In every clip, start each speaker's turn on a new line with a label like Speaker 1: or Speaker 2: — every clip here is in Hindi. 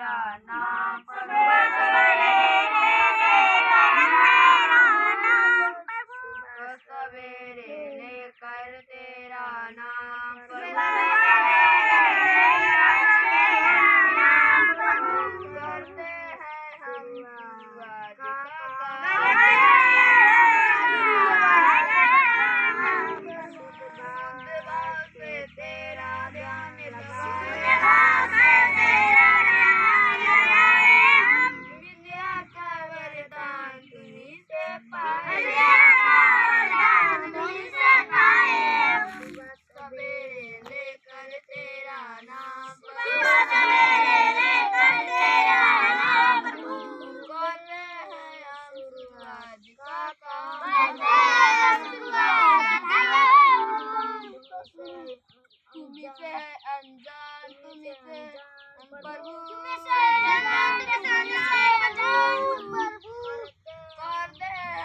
Speaker 1: तेरा नाम सवेरे लेकर तेरा नाम करते हैं हम से तेरा ध्यान विद्या का वरदान तुम्हीं से पाए सवेरे लेकर तेरा नाम करते हैं हम सूरज का काम तुम्हीं से अनजान तुम्हीं से प्रभु करते हैं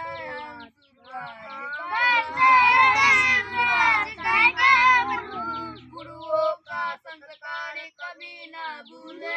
Speaker 1: हम गुरुओं का संस्कार कभी न भूले